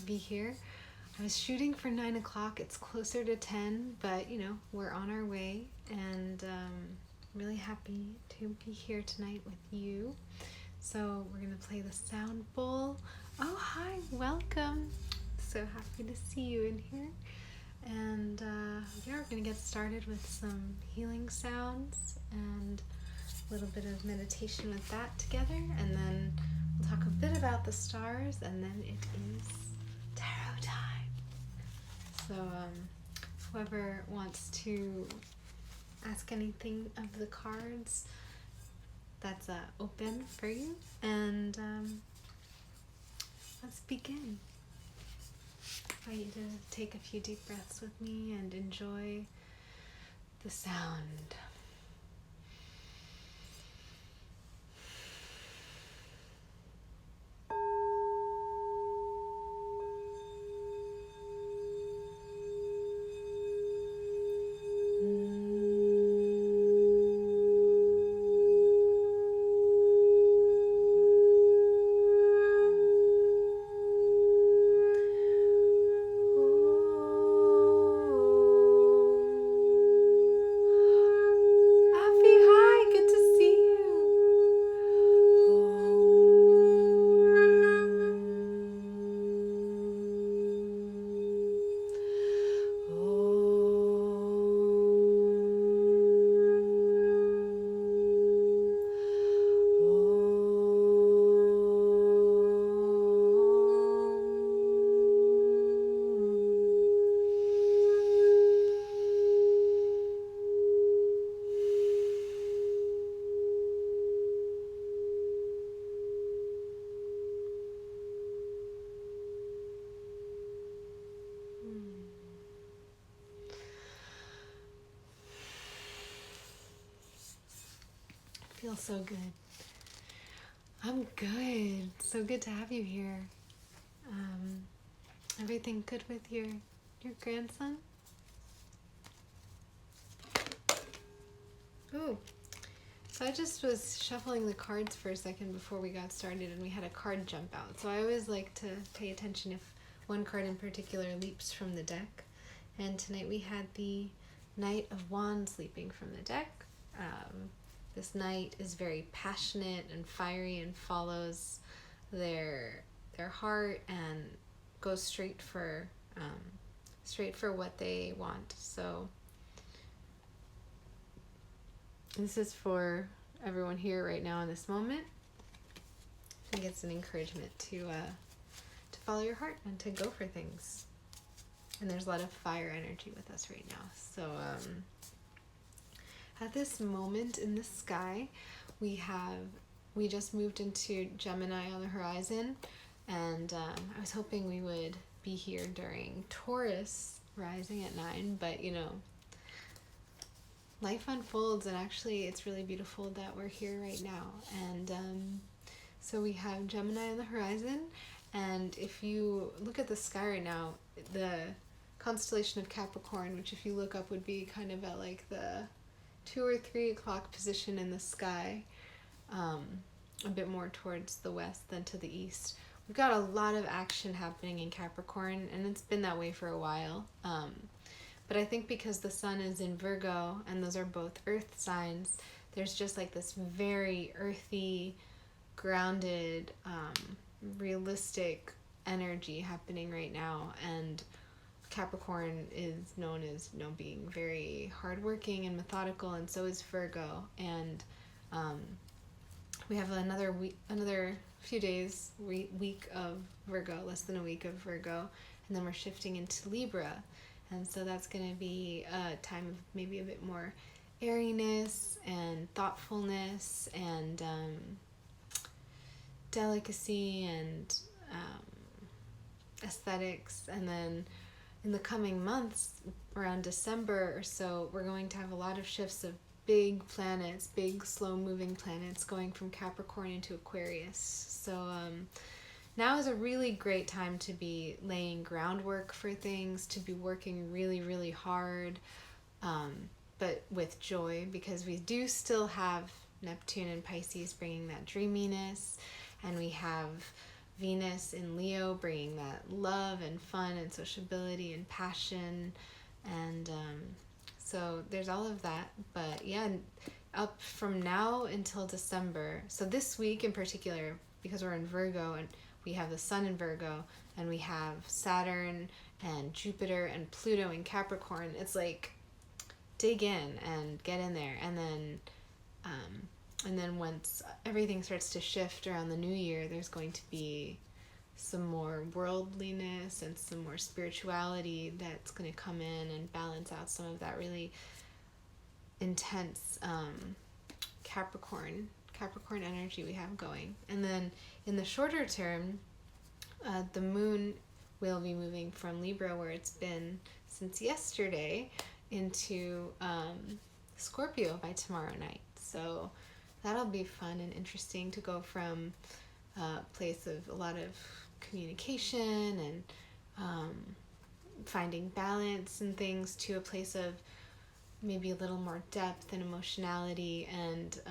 be here. I was shooting for 9 o'clock. It's closer to 10, but we're on our way, and really happy to be here tonight with you. So we're gonna play the sound bowl. Oh, hi, welcome. So happy to see you in here. And we're gonna get started with some healing sounds and a little bit of meditation with that together, and then we'll talk a bit about the stars, and then it is tarot time. So whoever wants to ask anything of the cards, that's open for you, and let's begin. I want you to take a few deep breaths with me and enjoy the sound. Feels so good. I'm good. So good to have you here. Everything good with your grandson? Ooh. So I just was shuffling the cards for a second before we got started, and we had a card jump out. So I always like to pay attention if one card in particular leaps from the deck. And tonight we had the Knight of Wands leaping from the deck. This knight is very passionate and fiery and follows their heart and goes straight for what they want. So this is for everyone here right now in this moment. I think it's an encouragement to follow your heart and to go for things. And there's a lot of fire energy with us right now. So at this moment in the sky, we just moved into Gemini on the horizon, and I was hoping we would be here during Taurus rising at 9, but life unfolds, and actually it's really beautiful that we're here right now. And so we have Gemini on the horizon, and if you look at the sky right now, the constellation of Capricorn, which if you look up would be kind of at like the 2 or 3 o'clock position in the sky, a bit more towards the west than to the east. We've got a lot of action happening in Capricorn, and it's been that way for a while. But I think because the sun is in Virgo, and those are both earth signs, there's just like this very earthy, grounded, realistic energy happening right now. And Capricorn is known as being very hardworking and methodical, and so is Virgo. And we have another few days, week of Virgo, less than a week of Virgo, and then we're shifting into Libra. And so that's going to be a time of maybe a bit more airiness and thoughtfulness and delicacy and aesthetics. And then in the coming months, around December or so, we're going to have a lot of shifts of big planets, big slow-moving planets going from Capricorn into Aquarius. So now is a really great time to be laying groundwork for things, to be working really, really hard, but with joy, because we do still have Neptune and Pisces bringing that dreaminess, and we have Venus in Leo, bringing that love and fun and sociability and passion. And so there's all of that. But yeah, up from now until December. So this week in particular, because we're in Virgo and we have the Sun in Virgo and we have Saturn and Jupiter and Pluto in Capricorn, it's like dig in and get in there. And then once everything starts to shift around the new year, there's going to be some more worldliness and some more spirituality that's going to come in and balance out some of that really intense Capricorn energy we have going. And then in the shorter term, the moon will be moving from Libra, where it's been since yesterday, into Scorpio by tomorrow night. So that'll be fun and interesting to go from a place of a lot of communication and finding balance and things to a place of maybe a little more depth and emotionality and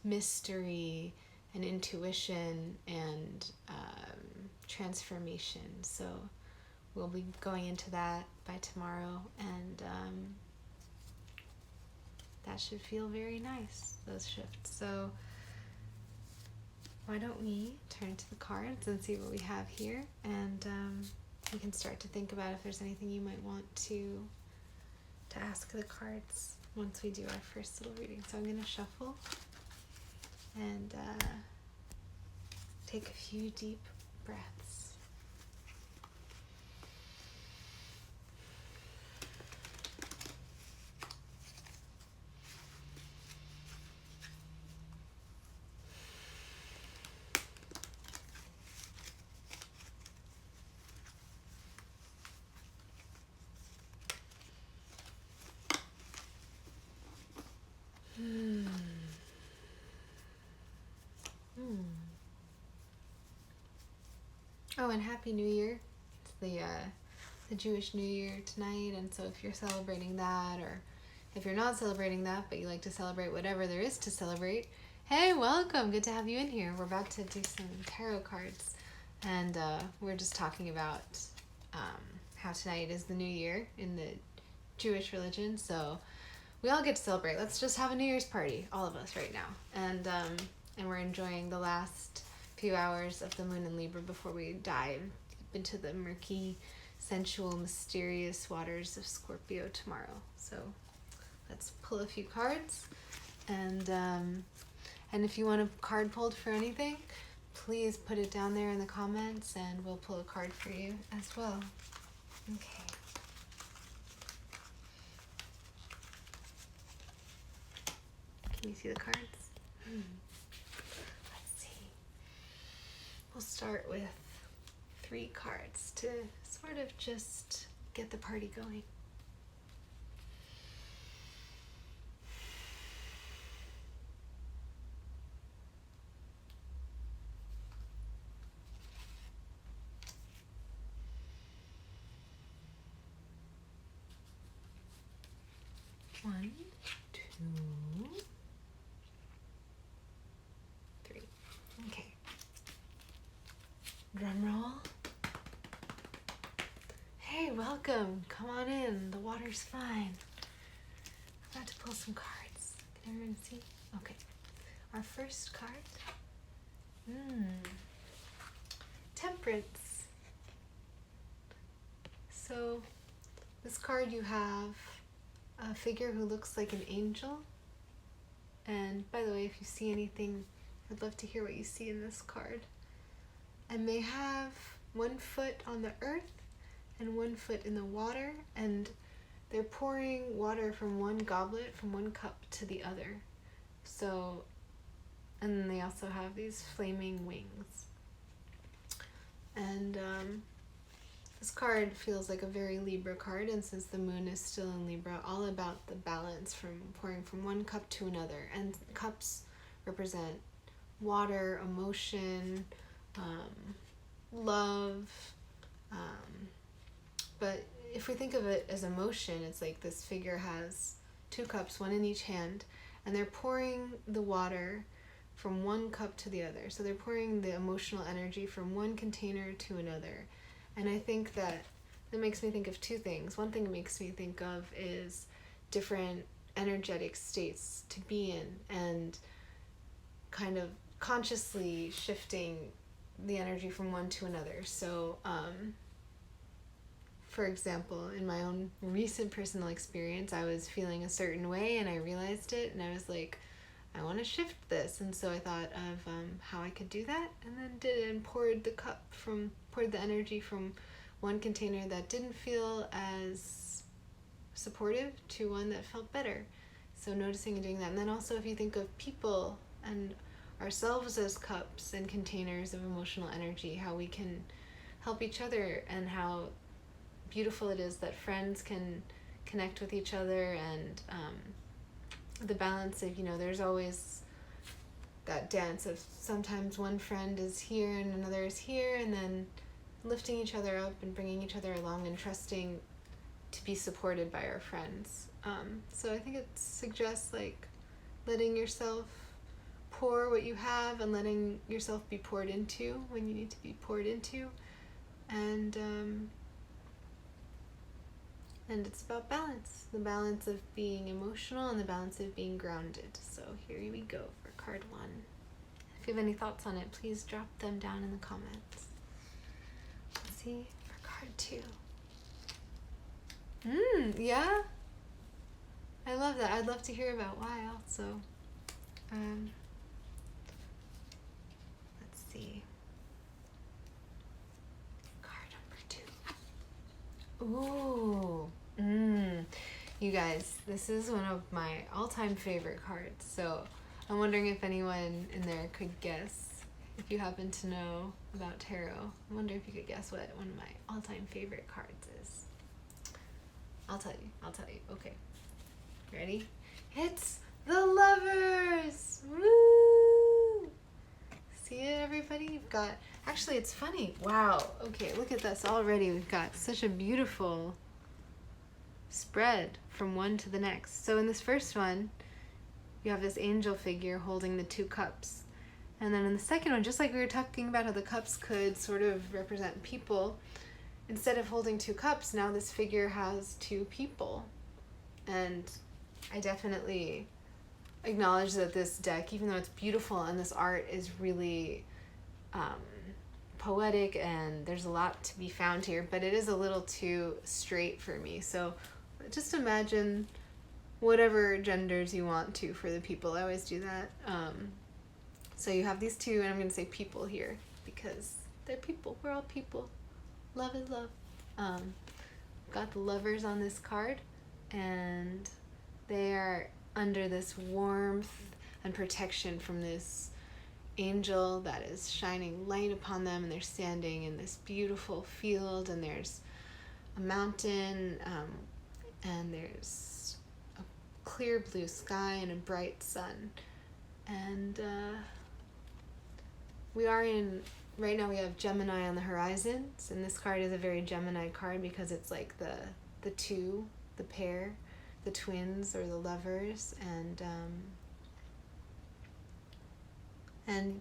mystery and intuition and transformation. So we'll be going into that by tomorrow, and that should feel very nice, those shifts. So why don't we turn to the cards and see what we have here, and we can start to think about if there's anything you might want to ask the cards once we do our first little reading. So I'm going to shuffle and take a few deep breaths. Oh, and Happy New Year. It's the Jewish New Year tonight, and so if you're celebrating that, or if you're not celebrating that but you like to celebrate whatever there is to celebrate, hey, welcome! Good to have you in here. We're about to do some tarot cards, and we're just talking about how tonight is the New Year in the Jewish religion, so we all get to celebrate. Let's just have a New Year's party, all of us right now, and we're enjoying the last few hours of the moon in Libra before we dive into the murky, sensual, mysterious waters of Scorpio tomorrow. So let's pull a few cards, and if you want a card pulled for anything, please put it down there in the comments and we'll pull a card for you as well. Okay. Can you see the cards? We'll start with 3 cards to sort of just get the party going. One, 2, 3. Okay. Drum roll. Hey, welcome. Come on in. The water's fine. I'm about to pull some cards. Can everyone see? Okay. Our first card. Temperance. So, this card you have a figure who looks like an angel. And by the way, if you see anything, I'd love to hear what you see in this card. And they have 1 foot on the earth and 1 foot in the water, and they're pouring water from one goblet, from one cup to the other. So, and then they also have these flaming wings. And this card feels like a very Libra card, and since the moon is still in Libra, all about the balance from pouring from one cup to another. And cups represent water, emotion, love, but if we think of it as emotion, it's like this figure has 2 cups, 1 in each hand, and they're pouring the water from one cup to the other. So they're pouring the emotional energy from one container to another. And I think that makes me think of two things. One thing it makes me think of is different energetic states to be in, and kind of consciously shifting the energy from one to another. So, for example, in my own recent personal experience, I was feeling a certain way and I realized it, and I was like, I want to shift this. And so I thought of how I could do that, and then did it and poured the energy from one container that didn't feel as supportive to one that felt better. So noticing and doing that. And then also, if you think of people and ourselves as cups and containers of emotional energy, how we can help each other, and how beautiful it is that friends can connect with each other, and the balance of, there's always that dance of sometimes one friend is here and another is here, and then lifting each other up and bringing each other along and trusting to be supported by our friends. So I think it suggests letting yourself pour what you have and letting yourself be poured into when you need to be poured into, and it's about balance, the balance of being emotional and the balance of being grounded. So here we go for card 1. If you have any thoughts on it, please drop them down in the comments. Let's see for card 2. Yeah, I love that. I'd love to hear about why also. Let's see. Card number 2. Ooh. You guys, this is one of my all-time favorite cards. So I'm wondering if anyone in there could guess, if you happen to know about tarot. I wonder if you could guess what one of my all-time favorite cards is. I'll tell you. Okay. Ready? It's the Lovers! Woo! See it, everybody? You've got... Actually, it's funny. Wow. Okay, look at this already. We've got such a beautiful spread from one to the next. So in this first one, you have this angel figure holding the 2 cups. And then in the second one, just like we were talking about how the cups could sort of represent people, instead of holding 2 cups, now this figure has 2 people. And I definitely acknowledge that this deck, even though it's beautiful and this art is really poetic and there's a lot to be found here, but it is a little too straight for me. So just imagine whatever genders you want to for the people. I always do that. So you have these 2, and I'm going to say people here because they're people. We're all people. Love is love. Got the Lovers on this card, and they are under this warmth and protection from this angel that is shining light upon them, and they're standing in this beautiful field, and there's a mountain, and there's a clear blue sky and a bright sun, and right now we have Gemini on the horizon, and this card is a very Gemini card because it's like the 2, the pair, the twins or the lovers, and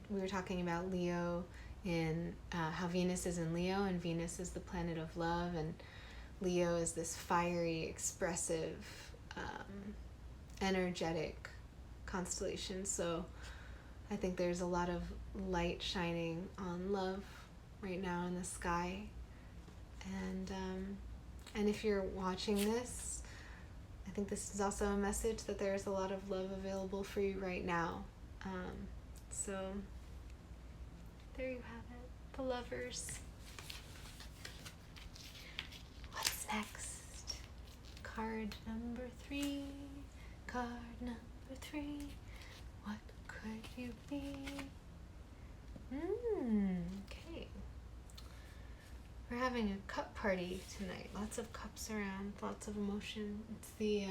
we were talking about Leo in how Venus is in Leo, and Venus is the planet of love, and Leo is this fiery, expressive, energetic constellation. So I think there's a lot of light shining on love right now in the sky, and if you're watching this, I think this is also a message that there's a lot of love available for you right now. So there you have it, the Lovers. What's next? Card number 3. Card number 3. What could you be? Okay. We're having a cup party tonight. Lots of cups around, lots of emotion. It's the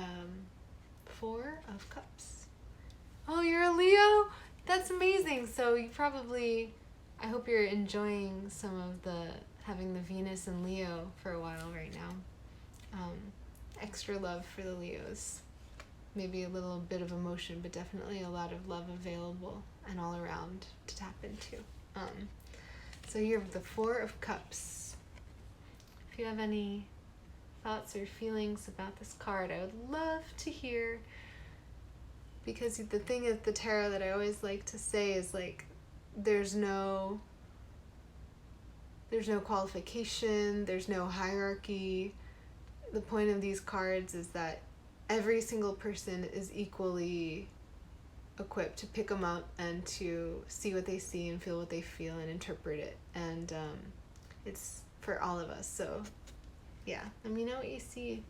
4 of Cups. Oh, you're a Leo? That's amazing. So you probably, I hope you're enjoying some of having the Venus and Leo for a while right now. Extra love for the Leos. maybe a little bit of emotion, but definitely a lot of love available and all around to tap into. So you have the Four of Cups. If you have any thoughts or feelings about this card, I would love to hear, because the thing is, the tarot that I always like to say is like, there's no qualification, there's no hierarchy. The point of these cards is that every single person is equally equipped to pick them up and to see what they see and feel what they feel and interpret it. And it's for all of us. So yeah, let me know what you see.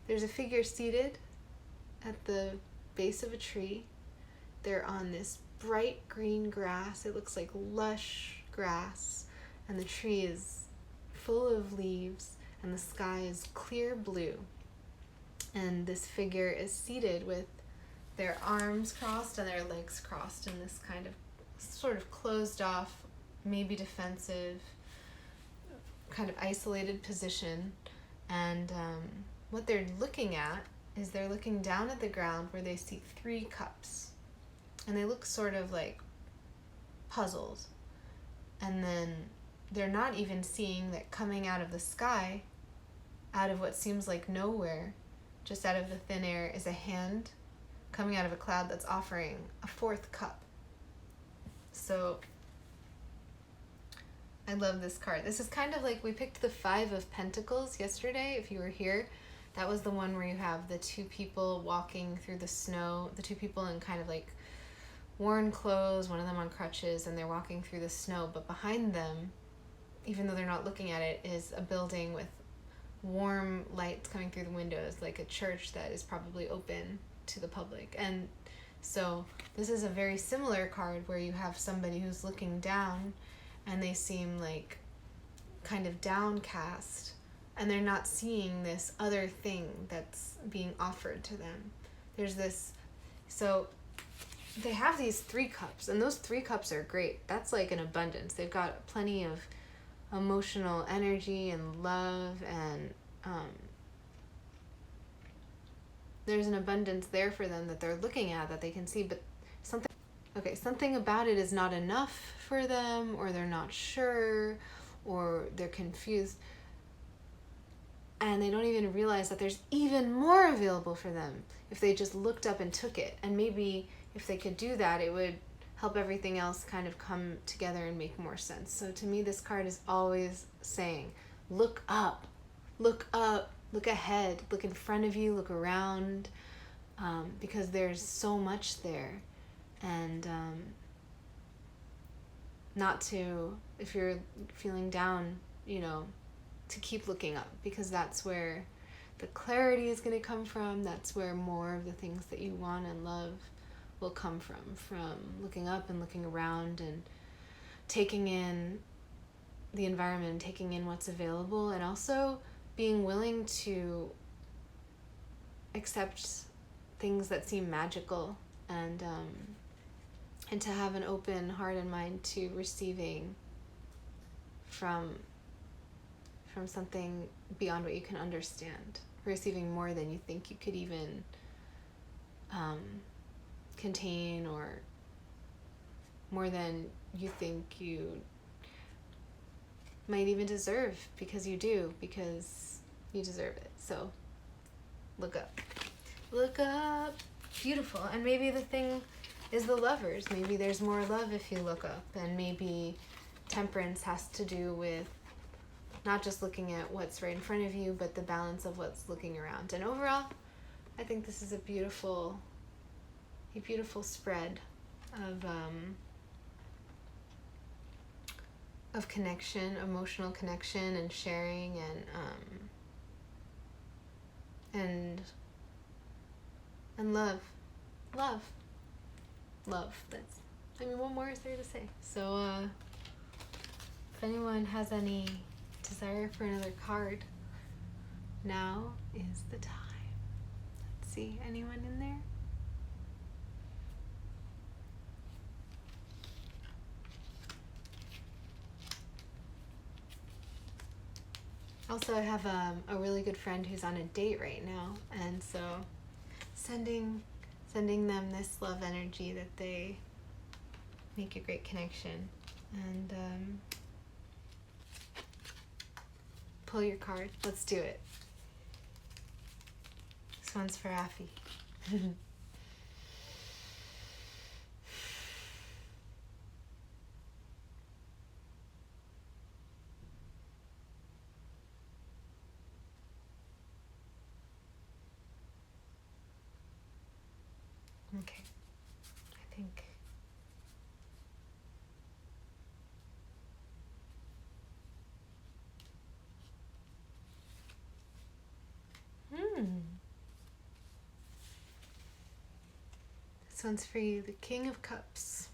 There's a figure seated at the base of a tree. They're on this bright green grass. It looks like lush grass, and the tree is full of leaves, and the sky is clear blue. And this figure is seated with their arms crossed and their legs crossed in this kind of sort of closed off, maybe defensive, kind of isolated position. And what they're looking at is they're looking down at the ground where they see 3 cups. And they look sort of like puzzled. And then they're not even seeing that coming out of the sky, out of what seems like nowhere, just out of the thin air, is a hand coming out of a cloud that's offering a 4th cup. So I love this card. This is kind of like, we picked the 5 of Pentacles yesterday, if you were here. That was the one where you have the 2 people walking through the snow, the 2 people in kind of like worn clothes, one of them on crutches, and they're walking through the snow. But behind them, even though they're not looking at it, is a building with warm lights coming through the windows, like a church that is probably open to the public. And so this is a very similar card where you have somebody who's looking down and they seem like kind of downcast, and they're not seeing this other thing that's being offered to them. There's this, so they have these 3 cups, and those 3 cups are great. That's like an abundance. They've got plenty of emotional energy and love, and there's an abundance there for them that they're looking at, that they can see, but something about it is not enough for them, or they're not sure, or they're confused, and they don't even realize that there's even more available for them if they just looked up and took it. And maybe if they could do that, it would help everything else kind of come together and make more sense. So to me, this card is always saying, look up, look ahead, look in front of you, look around, because there's so much there. And not to, if you're feeling down, to keep looking up, because that's where the clarity is going to come from. That's where more of the things that you want and love will come from looking up and looking around and taking in the environment, taking in what's available, and also being willing to accept things that seem magical, and to have an open heart and mind to receiving from something beyond what you can understand, receiving more than you think you could even contain, or more than you think you might even deserve, because you deserve it. So look up, beautiful. And maybe the thing is the Lovers. Maybe there's more love if you look up, and maybe Temperance has to do with not just looking at what's right in front of you, but the balance of what's looking around. And overall, I think this is a beautiful spread of connection, emotional connection, and sharing, and love. That's, what more is there to say? So if anyone has any desire for another card, now is the time. Let's see, anyone in there? Also, I have a really good friend who's on a date right now, and so sending them this love energy that they make a great connection. And pull your card. Let's do it. This one's for Afi. Okay, I think. This one's for you, the King of Cups.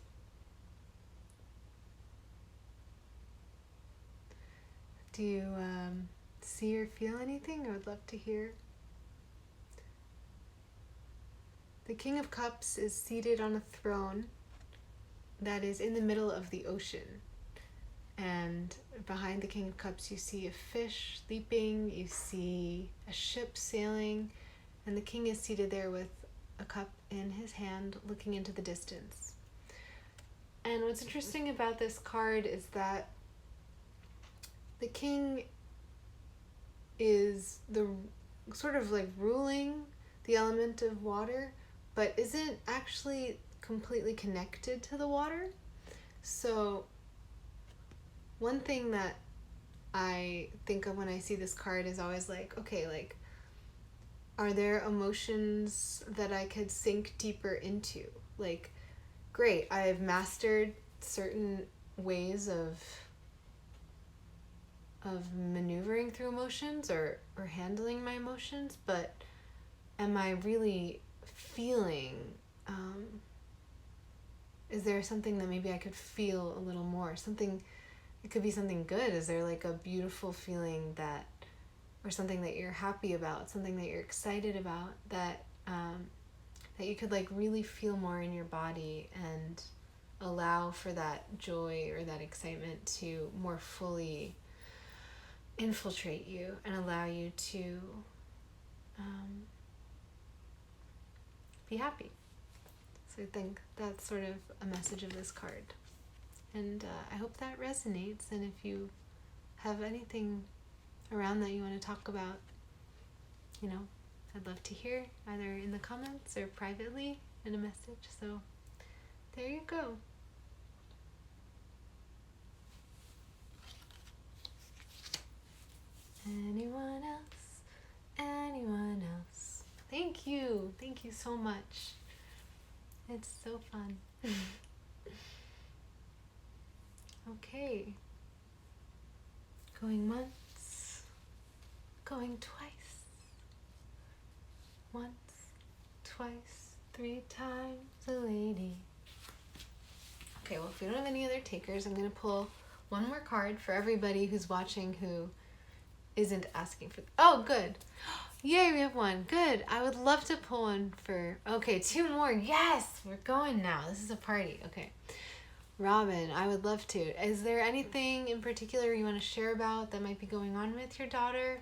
Do you see or feel anything? I would love to hear. The King of Cups is seated on a throne that is in the middle of the ocean. And behind the King of Cups you see a fish leaping, you see a ship sailing, and the king is seated there with a cup in his hand looking into the distance. And what's interesting about this card is that the king is the sort of like ruling the element of water, but isn't actually completely connected to the water. So one thing that I think of when I see this card is always like, okay, like, are there emotions that I could sink deeper into? Like, great, I've mastered certain ways of maneuvering through emotions or handling my emotions, but am I really feeling, is there something that maybe I could feel a little more? Something, it could be something good. Is there like a beautiful feeling that, or something that you're happy about, something that you're excited about, that that you could like really feel more in your body and allow for that joy or that excitement to more fully infiltrate you and allow you to be happy. So I think that's sort of a message of this card. And I hope that resonates. And if you have anything around that you want to talk about, you know, I'd love to hear, either in the comments or privately in a message. So there you go. Anyone else? Anyone else? Thank you. Thank you so much. It's so fun. Okay. Going once. Going twice. Once, twice, 3 times a lady. Okay, well, if we don't have any other takers, I'm going to pull one more card for everybody who's watching who isn't asking for... Oh, good. Yay, we have one. Good. I would love to pull one for... Okay, 2 more. Yes, we're going now. This is a party. Okay. Robin, I would love to. Is there anything in particular you want to share about that might be going on with your daughter?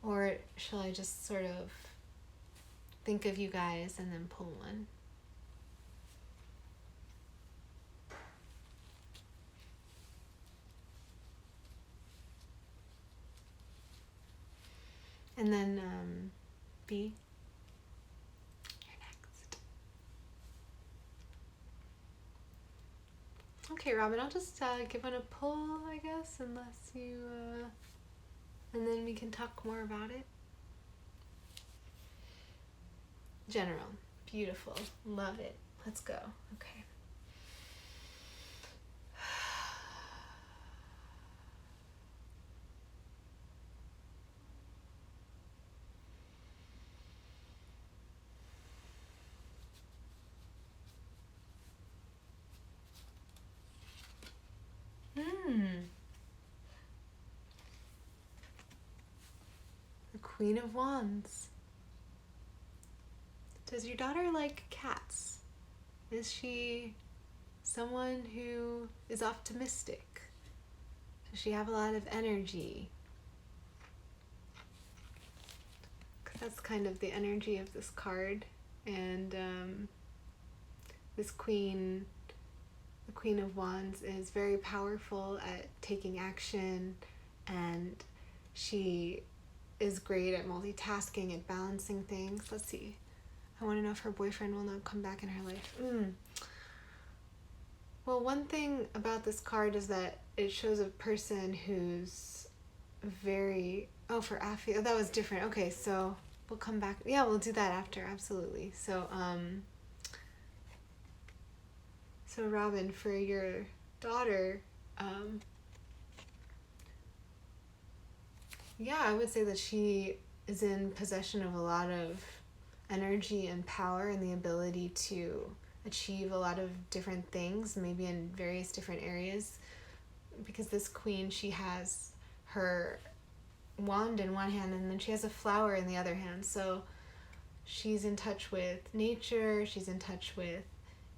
Or shall I just sort of think of you guys and then pull one? And then B, you're next. Okay, Robin, I'll just give one a pull, I guess, unless you, and then we can talk more about it. General, beautiful, love it. Let's go. Okay. The Queen of Wands. Does your daughter like cats? Is she someone who is optimistic? Does she have a lot of energy? 'Cause that's kind of the energy of this card. And this queen, the Queen of Wands, is very powerful at taking action, and she is great at multitasking, at balancing things. Let's see. I want to know if her boyfriend will not come back in her life. Well, one thing about this card is that it shows a person who's very... Oh, for Afi. Oh, that was different. Okay, so we'll come back. Yeah, we'll do that after. Absolutely. So, so Robin, for your daughter, yeah, I would say that she is in possession of a lot of energy and power and the ability to achieve a lot of different things, maybe in various different areas. Because this queen, she has her wand in one hand and then she has a flower in the other hand. So she's in touch with nature, she's in touch with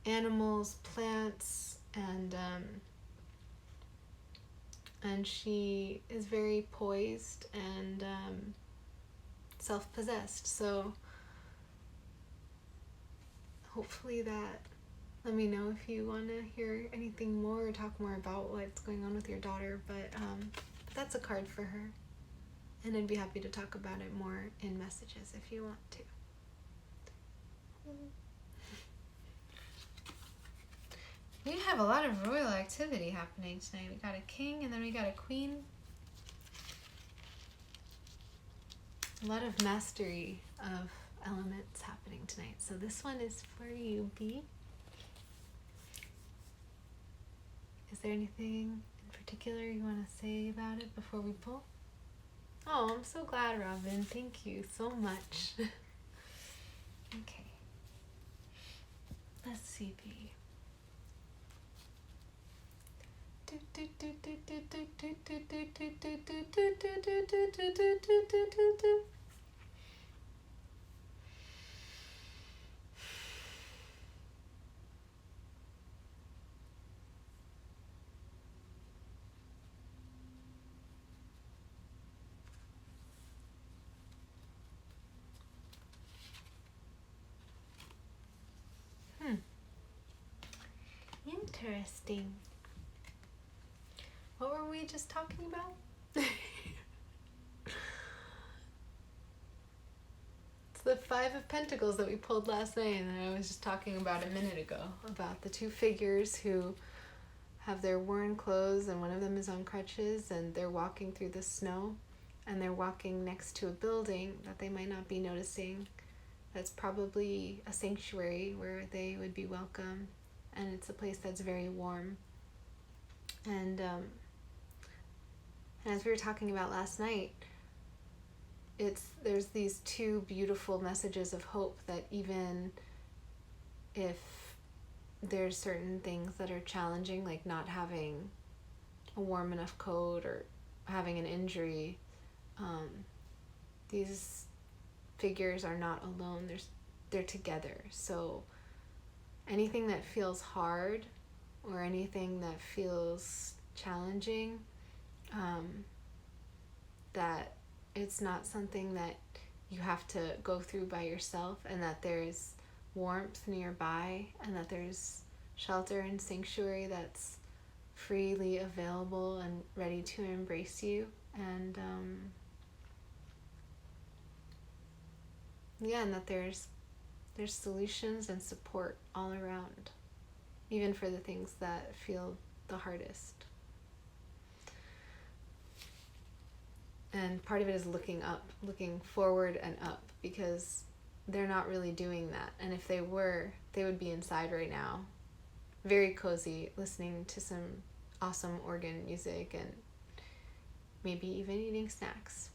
animals, plants, and she is very poised and self-possessed. So hopefully that... Let me know if you want to hear anything more or talk more about what's going on with your daughter, but that's a card for her. And I'd be happy to talk about it more in messages if you want to. We have a lot of royal activity happening tonight. We got a king and then we got a queen. A lot of mastery of elements happening tonight. So this one is for you, B. Is there anything in particular you want to say about it before we pull? Oh, I'm so glad, Robin. Thank you so much. Okay. Let's see, B. Interesting. What were we just talking about? It's the Five of Pentacles that we pulled last night, and I was just talking about a minute ago about the two figures who have their worn clothes, and one of them is on crutches, and they're walking through the snow, and they're walking next to a building that they might not be noticing. That's probably a sanctuary where they would be welcome, and it's a place that's very warm. And as we were talking about last night, there's these two beautiful messages of hope that even if there's certain things that are challenging, like not having a warm enough coat or having an injury, these figures are not alone. They're together. So anything that feels hard or anything that feels challenging, that it's not something that you have to go through by yourself, and that there's warmth nearby, and that there's shelter and sanctuary that's freely available and ready to embrace you. And and that there's solutions and support all around, even for the things that feel the hardest. And part of it is looking up, looking forward and up, because they're not really doing that. And if they were, they would be inside right now, very cozy, listening to some awesome organ music and maybe even eating snacks.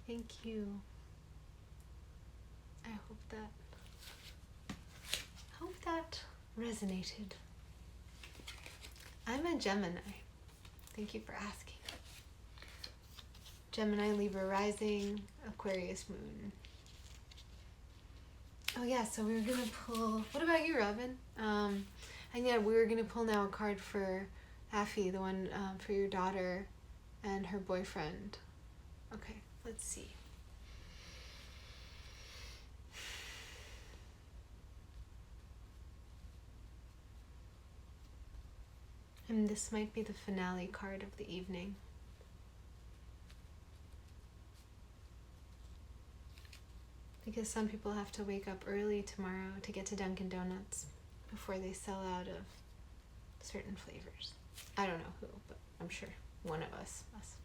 Thank you. I hope that resonated. I'm a Gemini. Thank you for asking. Gemini, Libra rising, Aquarius moon. Oh yeah, so we were gonna pull... What about you, Robin? And yeah, we were gonna pull now a card for Afi, the one for your daughter and her boyfriend. Okay, let's see. And this might be the finale card of the evening. Because some people have to wake up early tomorrow to get to Dunkin' Donuts before they sell out of certain flavors. I don't know who, but I'm sure one of us must.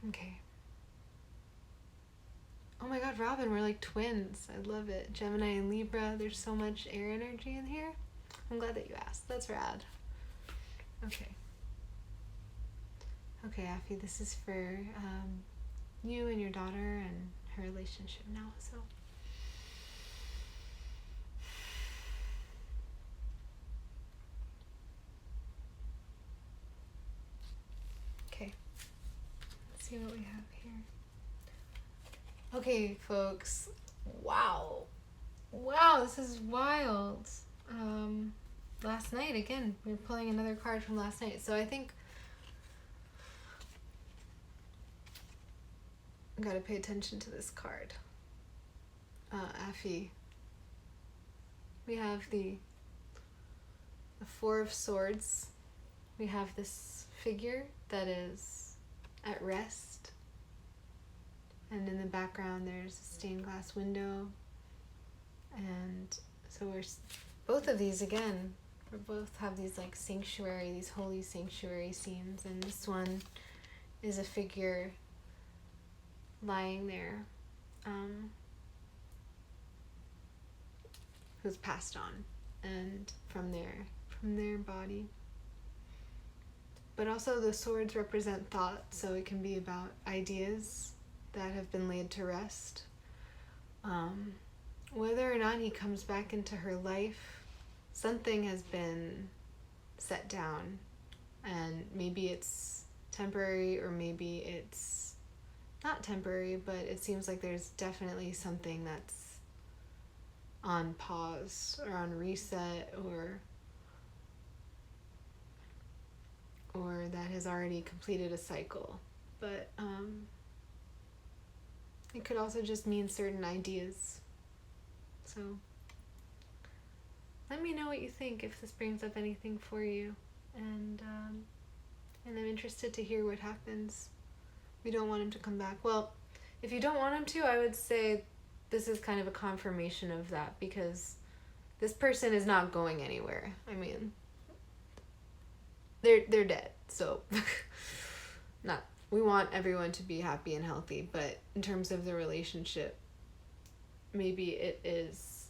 Okay. Oh my god, Robin, we're like twins. I love it. Gemini and Libra, there's so much air energy in here. I'm glad that you asked. That's rad. Okay. Okay, Afi, this is for you and your daughter and her relationship now, so. Okay. Let's see what we have here. Okay, folks. Wow. Wow, this is wild. Last night, again, we were pulling another card from last night. So I think I gotta pay attention to this card. Afi. We have the Four of Swords. We have this figure that is at rest. And in the background there's a stained glass window. And so we're both of these, again, we both have these like sanctuary, these holy sanctuary scenes. And this one is a figure lying there who's passed on, and from their body. But also the swords represent thought, so it can be about ideas that have been laid to rest. Whether or not he comes back into her life, something has been set down, and maybe it's temporary or maybe it's not temporary, but it seems like there's definitely something that's on pause or on reset, or that has already completed a cycle. But it could also just mean certain ideas. So let me know what you think, if this brings up anything for you, and I'm interested to hear what happens. We don't want him to come back. Well, if you don't want him to, I would say this is kind of a confirmation of that, because this person is not going anywhere. I mean, they're dead. So we want everyone to be happy and healthy, but in terms of the relationship, maybe it is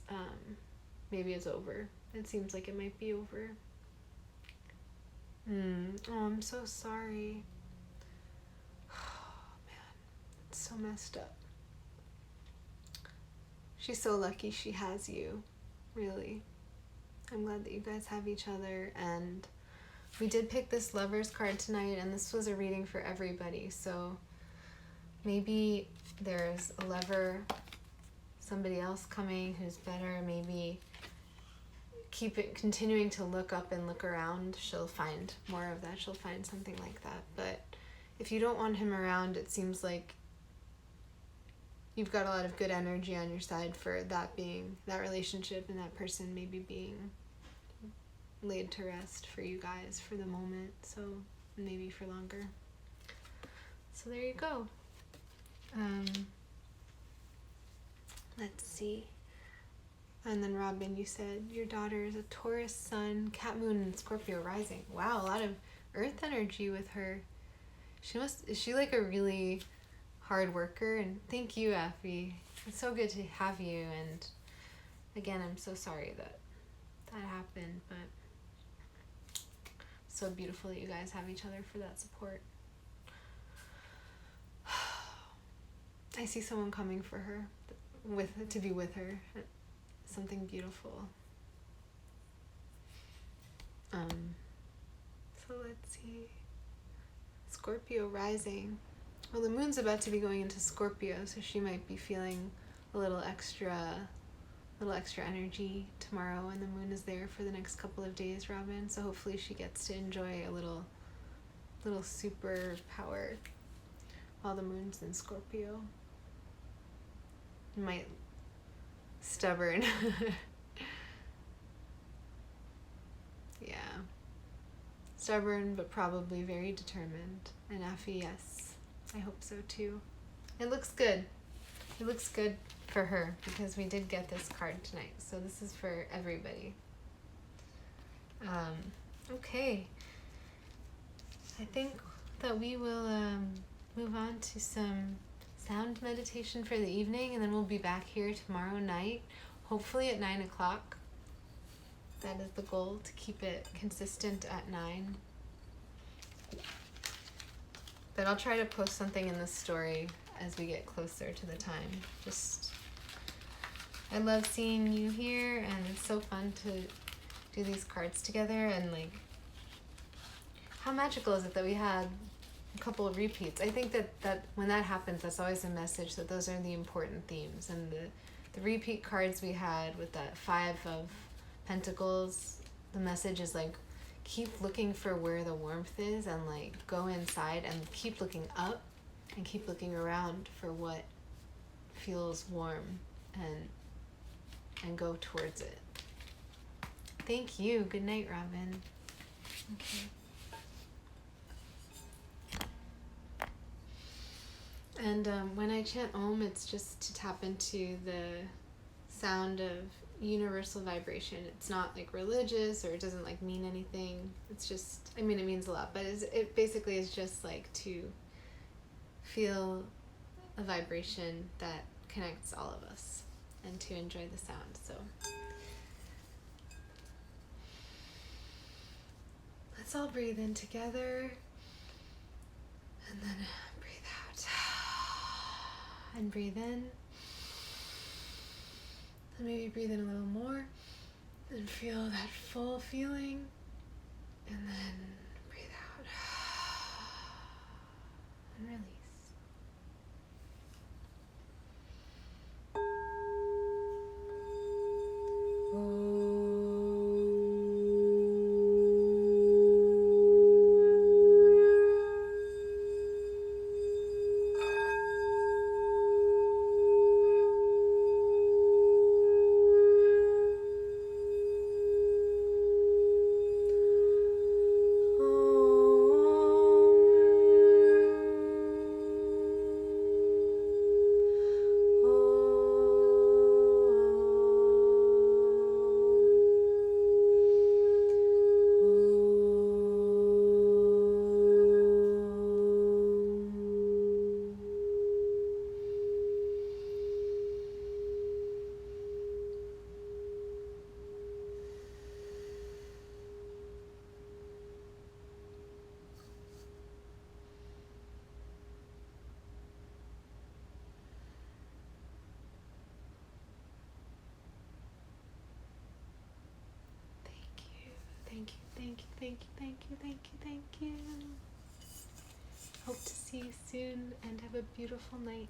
maybe it's over. It seems like it might be over. Oh, I'm so sorry. Oh man, it's so messed up. She's so lucky she has you, really. I'm glad that you guys have each other. And we did pick this Lovers card tonight, and this was a reading for everybody. So maybe there's a lover, somebody else coming who's better. Maybe continuing to look up and look around. She'll find more of that. She'll find something like that. But if you don't want him around, it seems like you've got a lot of good energy on your side for that relationship and that person maybe being laid to rest for you guys for the moment, so maybe for longer. So there you go. Let's see. And then Robin, you said your daughter is a Taurus sun, Cat moon, and Scorpio rising. Wow, a lot of earth energy with her. Is she like a really hard worker? And thank you, Afi. It's so good to have you, and again, I'm so sorry that happened, but so beautiful that you guys have each other for that support. I see someone coming for her, to be with her. Something beautiful. So let's see. Scorpio rising. Well, the moon's about to be going into Scorpio, so she might be feeling a little extra energy tomorrow, and the moon is there for the next couple of days, Robin. So hopefully she gets to enjoy a little super power while the moon's in Scorpio. Might stubborn Yeah. Stubborn, but probably very determined. And Effie, yes. I hope so too. It looks good. It looks good for her because we did get this card tonight. So this is for everybody. Okay. I think that we will move on to some sound meditation for the evening, and then we'll be back here tomorrow night, hopefully at 9 o'clock. That is the goal, to keep it consistent at 9. But I'll try to post something in the story as we get closer to the time. I love seeing you here, and it's so fun to do these cards together, and like, how magical is it that we had a couple of repeats? I think that when that happens, that's always a message that those are the important themes. And the repeat cards we had with that 5 of Pentacles, the message is like, keep looking for where the warmth is, and like go inside and keep looking up and keep looking around for what feels warm, and go towards it. Thank you. Good night, Robin. Okay. And when I chant Om, it's just to tap into the sound of universal vibration. It's not like religious, or it doesn't like mean anything. It's just, I mean, it means a lot, but it basically is just like to feel a vibration that connects all of us, and to enjoy the sound. So let's all breathe in together, and then breathe out, and breathe in, and maybe breathe in a little more, and feel that full feeling, and then breathe out, and release. Thank you, thank you, thank you, thank you, thank you, thank you. Hope to see you soon, and have a beautiful night.